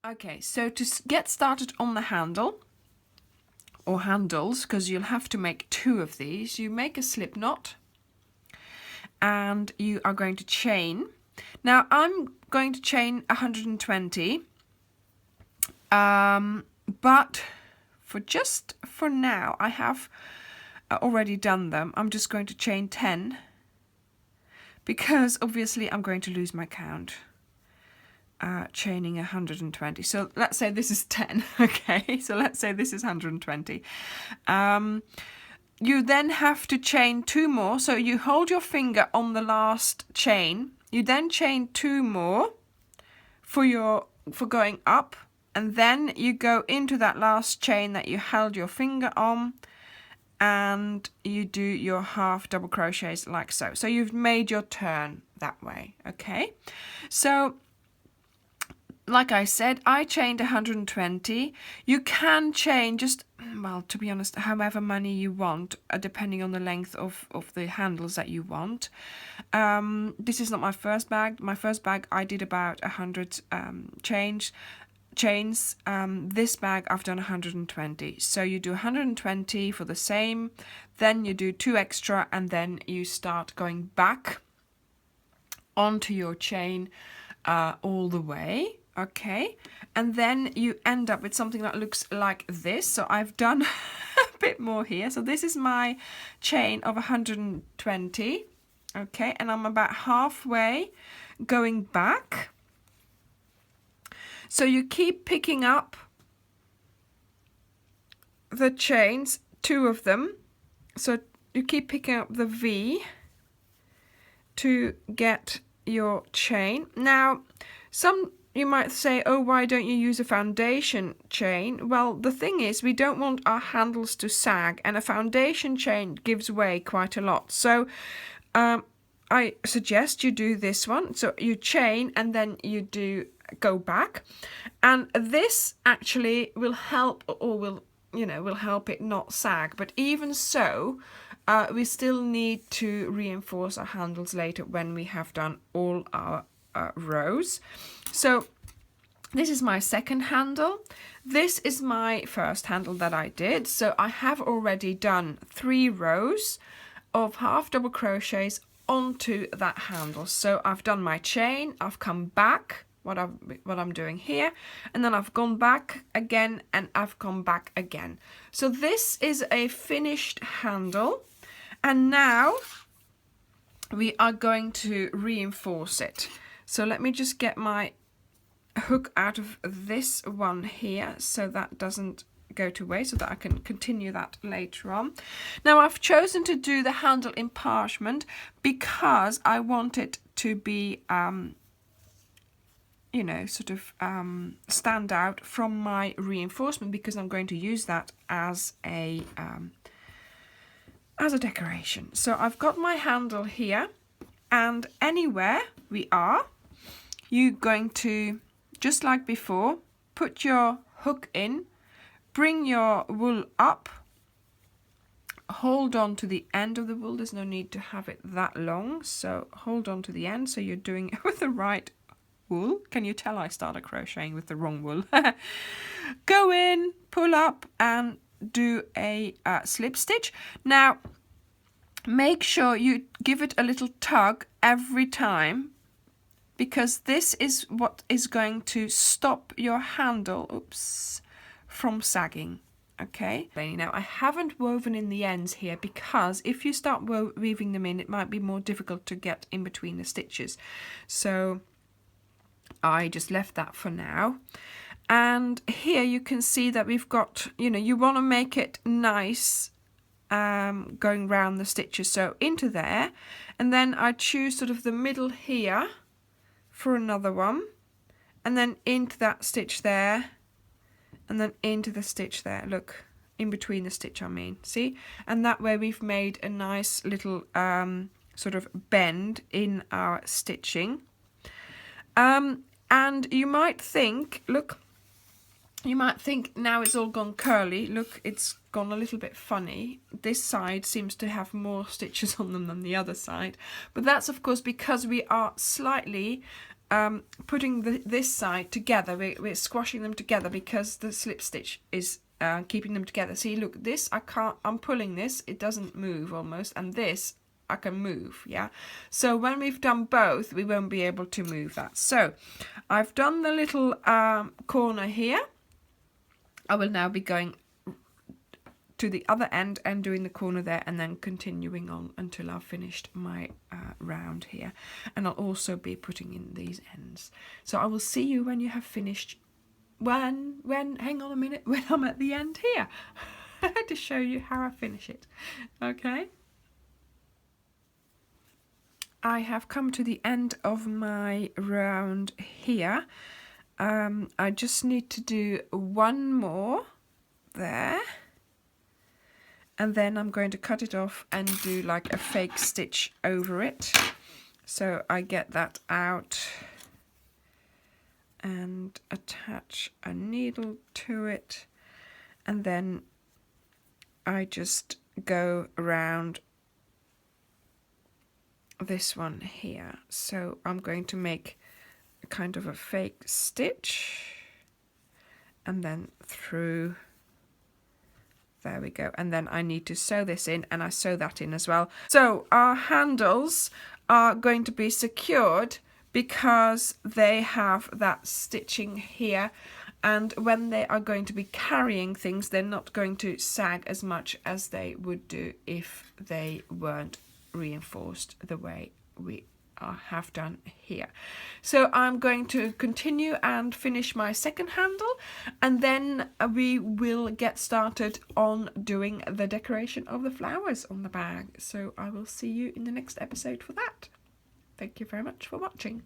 Okay, so to get started on the handle, or handles, because you'll have to make 2 of these, you make a slip knot and you are going to chain. Now I'm going to chain 120, but for now I have already done them. I'm just going to chain 10 because obviously I'm going to lose my count. Chaining 120. So let's say this is 10. Okay, so let's say this is 120. You then have to chain 2 more. So you hold your finger on the last chain. You then chain 2 more for going up, and then you go into that last chain that you held your finger on, and you do your half double crochets like so. So you've made your turn that way. Okay, so like I said, I chained 120. You can chain just, well, to be honest, however many you want, depending on the length of the handles that you want. This is not my first bag. My first bag, I did about 100 chains. This bag, I've done 120. So you do 120 for the same, then you do 2 extra, and then you start going back onto your chain all the way. Okay, and then you end up with something that looks like this. So I've done a bit more here. So this is my chain of 120. Okay, and I'm about halfway going back. So you keep picking up the chains, 2 of them. So you keep picking up the V to get your chain. Now, you might say, oh, why don't you use a foundation chain? Well, the thing is, we don't want our handles to sag, and a foundation chain gives way quite a lot. So I suggest you do this one. So you chain and then you go back, and this actually will help, or will help it not sag. But even so, we still need to reinforce our handles later when we have done all our rows. So this is my second handle. This is my first handle that I did. So I have already done 3 rows of half double crochets onto that handle. So I've done my chain, I've come back, what I'm doing here, and then I've gone back again, and I've come back again. So this is a finished handle, and now we are going to reinforce it. So let me just get my hook out of this one here so that doesn't go to waste, so that I can continue that later on. Now I've chosen to do the handle in parchment because I want it to be stand out from my reinforcement, because I'm going to use that as a decoration. So I've got my handle here, and anywhere we are, you're going to, just like before, put your hook in, bring your wool up, hold on to the end of the wool. There's no need to have it that long, so hold on to the end so you're doing it with the right wool. Can you tell I started crocheting with the wrong wool? Go in, pull up, and do a slip stitch. Now make sure you give it a little tug every time, because this is what is going to stop your handle from sagging. Okay, now I haven't woven in the ends here, because if you start weaving them in, it might be more difficult to get in between the stitches, so I just left that for now. And here you can see that we've got, you want to make it nice, going round the stitches, so into there, and then I choose sort of the middle here for another one, and then into that stitch there, and then into the stitch there, look, in between the stitch, see, and that way we've made a nice little sort of bend in our stitching. And you might think, now it's all gone curly. Look, it's gone a little bit funny. This side seems to have more stitches on them than the other side. But that's, of course, because we are slightly putting this side together. We're squashing them together because the slip stitch is keeping them together. See, look, this I'm pulling this, it doesn't move almost, and this I can move, yeah? So when we've done both, we won't be able to move that. So I've done the little corner here. I will now be going to the other end and doing the corner there, and then continuing on until I've finished my round here. And I'll also be putting in these ends. So I will see you when you have finished, hang on a minute, when I'm at the end here to show you how I finish it. Okay. I have come to the end of my round here. I just need to do one more there, and then I'm going to cut it off and do like a fake stitch over it. So I get that out and attach a needle to it, and then I just go around this one here. So I'm going to make a kind of a fake stitch and then through, there we go, and then I need to sew this in, and I sew that in as well. So our handles are going to be secured because they have that stitching here, and when they are going to be carrying things, they're not going to sag as much as they would do if they weren't reinforced the way we have done here. So I'm going to continue and finish my second handle, and then we will get started on doing the decoration of the flowers on the bag. So I will see you in the next episode for that. Thank you very much for watching.